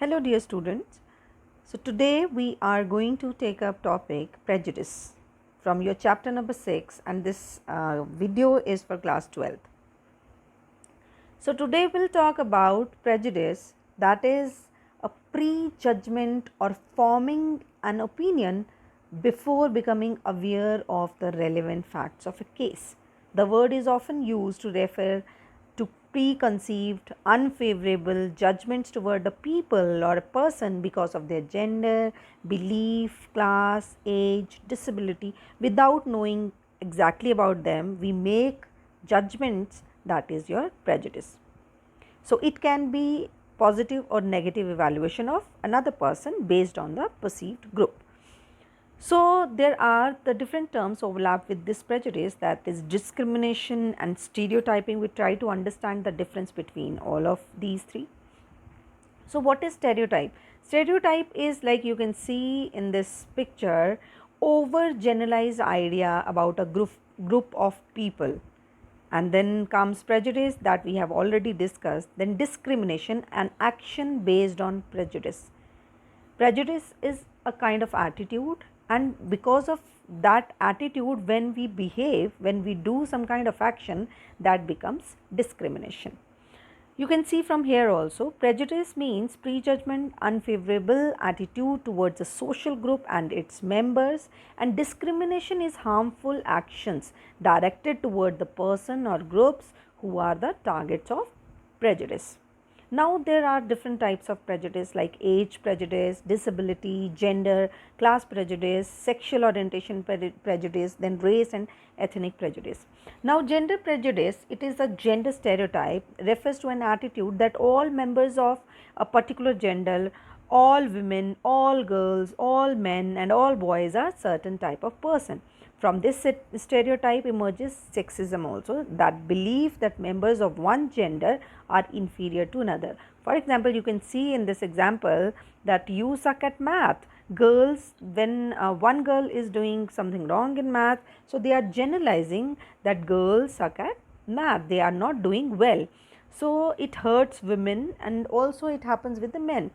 Hello dear students. So today we are going to take up topic prejudice from your chapter number 6, and this video is for class 12th. So today we'll talk about prejudice, that is a prejudgment or forming an opinion before becoming aware of the relevant facts of a case. The word is often used to refer to preconceived, unfavorable judgments toward a people or a person because of their gender, belief, class, age, disability. Without knowing exactly about them, we make judgments, that is your prejudice. So it can be positive or negative evaluation of another person based on the perceived group. So there are the different terms overlap with this prejudice, that is discrimination and stereotyping. We try to understand the difference between all of these three. So what is stereotype? Stereotype is, like you can see in this picture, over generalized idea about a group of people. And then comes prejudice, that we have already discussed. Then discrimination, an action based on prejudice. Prejudice is a kind of attitude, and because of that attitude, when we behave, when we do some kind of action, that becomes discrimination. You can see from here also, prejudice means prejudgment, unfavorable attitude towards a social group and its members, and discrimination is harmful actions directed toward the person or groups who are the targets of prejudice. Now there are different types of prejudice like age prejudice, disability, gender, class prejudice, sexual orientation prejudice, then race and ethnic prejudice. Now gender prejudice, it is a gender stereotype, refers to an attitude that all members of a particular gender, all women, all girls, all men and all boys are certain type of person. From this stereotype emerges sexism also, that belief that members of one gender are inferior to another. For example, you can see in this example that you suck at math. Girls, when one girl is doing something wrong in math, so they are generalizing that girls suck at math, they are not doing well. So it hurts women, and also it happens with the men.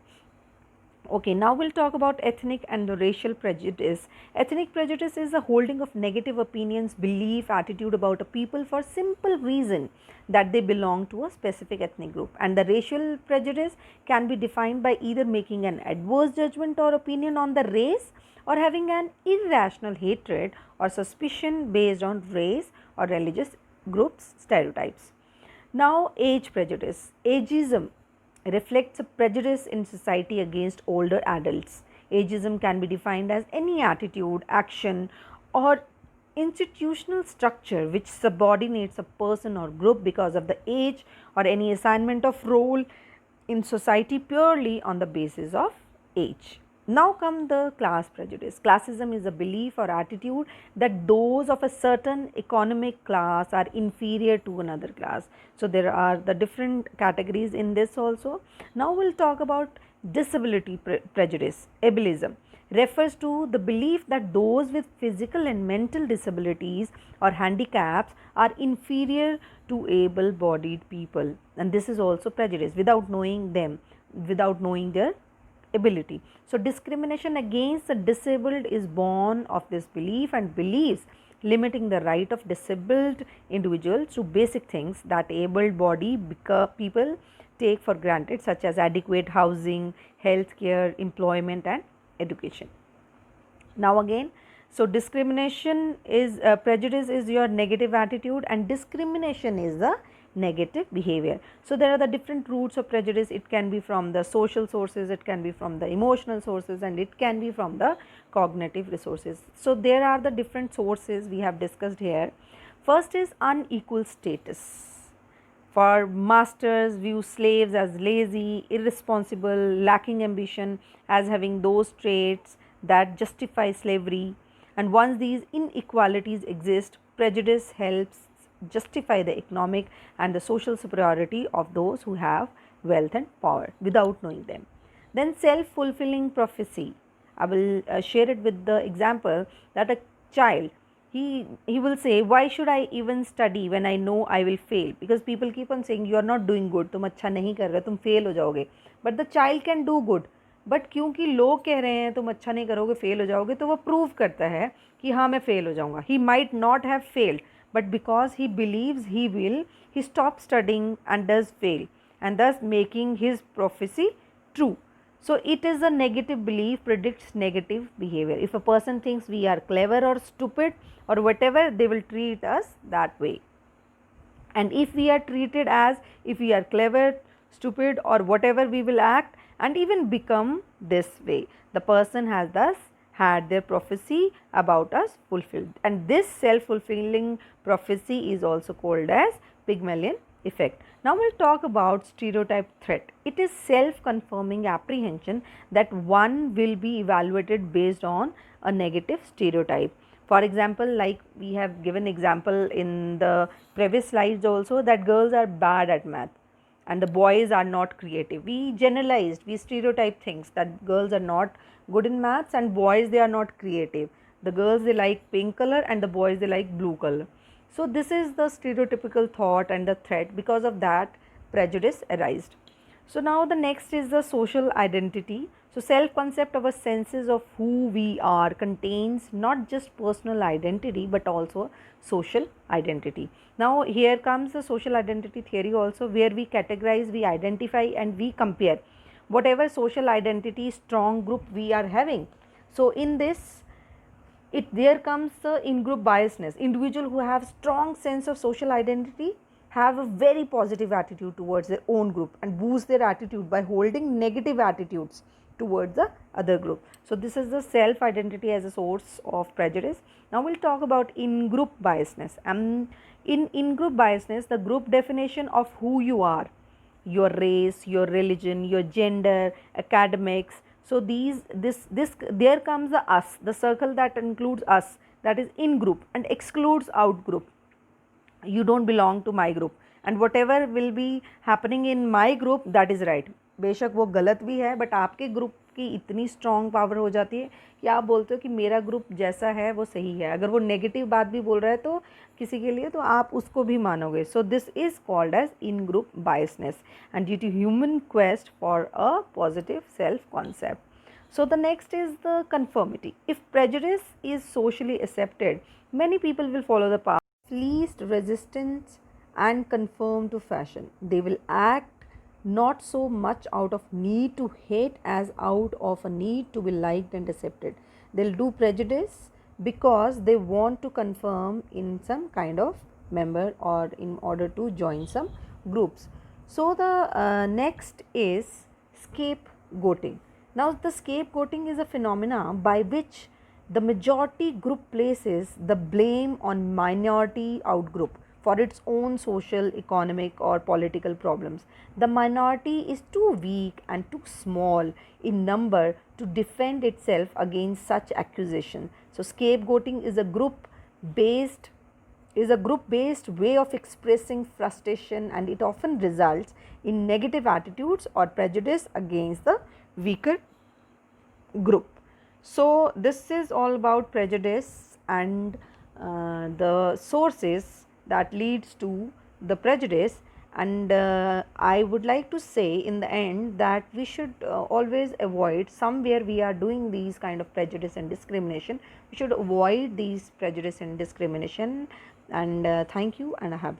Okay, now we'll talk about ethnic and racial prejudice. Ethnic prejudice is the holding of negative opinions, belief, attitude about a people for simple reason that they belong to a specific ethnic group. And the racial prejudice can be defined by either making an adverse judgment or opinion on the race, or having an irrational hatred or suspicion based on race or religious groups stereotypes. Now age prejudice. Ageism reflects a prejudice in society against older adults. Ageism can be defined as any attitude, action, or institutional structure which subordinates a person or group because of the age, or any assignment of role in society purely on the basis of age. Now come the class prejudice. Classism is a belief or attitude that those of a certain economic class are inferior to another class. So there are the different categories in this also. Now we'll talk about disability prejudice. Ableism refers to the belief that those with physical and mental disabilities or handicaps are inferior to able-bodied people, and this is also prejudice without knowing them, without knowing their ability. So discrimination against the disabled is born of this belief, and beliefs limiting the right of disabled individuals to basic things that able-bodied people take for granted, such as adequate housing, health care, employment and education. Now again, so discrimination is prejudice is your negative attitude, and discrimination is the negative behavior. So there are the different roots of prejudice. It can be from the social sources, it can be from the emotional sources, and it can be from the cognitive resources. So there are the different sources we have discussed here. First is unequal status. For masters view slaves as lazy, irresponsible, lacking ambition, as having those traits that justify slavery. And once these inequalities exist, prejudice helps justify the economic and the social superiority of those who have wealth and power without knowing them. Then self-fulfilling prophecy. I will share it with the example that a child he will say, why should I even study when I know I will fail? Because people keep on saying you are not doing good, तुम अच्छा नहीं कर रहे, तुम fail हो जाओगे. But the child can do good. But क्योंकि लोग कह रहे हैं तुम अच्छा नहीं करोगे, फेल हो जाओगे, तो वो प्रूव करता है कि हाँ मैं फेल हो जाऊँगा. He might not have failed, but because he believes he will, he stops studying and does fail, and thus making his prophecy true. So it is a negative belief predicts negative behavior. If a person thinks we are clever or stupid or whatever, they will treat us that way. And if we are treated as if we are clever, stupid or whatever, we will act and even become this way. The person has thus had their prophecy about us fulfilled, and this self-fulfilling prophecy is also called as Pygmalion effect. Now we'll talk about stereotype threat. It is self-confirming apprehension that one will be evaluated based on a negative stereotype. For example, like we have given example in the previous slides also, that girls are bad at math and the boys are not creative. We generalized, we stereotype things that girls are not good in maths and boys they are not creative. The girls they like pink color and the boys they like blue color. So this is the stereotypical thought and the threat. Because of that, prejudice arised. So now the next is the social identity. So self-concept, our senses of who we are, contains not just personal identity but also social identity. Now here comes the social identity theory also, where we categorize, we identify and we compare whatever social identity strong group we are having. So in this, there comes the in-group biasness. Individual who have strong sense of social identity have a very positive attitude towards their own group and boost their attitude by holding negative attitudes towards the other group. So this is the self identity as a source of prejudice. Now we'll talk about in-group biasness. In in-group biasness, the group definition of who you are, your race, your religion, your gender, academics. So there comes the us, the circle that includes us, that is in group, and excludes out group. You don't belong to my group, and whatever will be happening in my group, that is right. बेशक वो गलत भी है, but आपके group की इतनी strong power हो जाती है कि आप बोलते हो कि मेरा ग्रुप जैसा है वो सही है. अगर वो नेगेटिव बात भी बोल रहा है तो किसी के लिए, तो आप उसको भी मानोगे. So this is called as in group biasness and due to human quest for a positive self concept. So the next is the conformity. If prejudice is socially accepted, many people will follow the path of least resistance and conform to fashion. They will act not so much out of need to hate as out of a need to be liked and accepted. They'll do prejudice because they want to conform in some kind of member or in order to join some groups. So the next is scapegoating. Now the scapegoating is a phenomena by which the majority group places the blame on minority outgroup for its own social, economic or political problems. The minority is too weak and too small in number to defend itself against such accusation. So scapegoating is a group based way of expressing frustration, and it often results in negative attitudes or prejudice against the weaker group. So this is all about prejudice and the sources that leads to the prejudice. And I would like to say in the end that we should always avoid, somewhere we are doing these kind of prejudice and discrimination, we should avoid these prejudice and discrimination. And thank you, and I have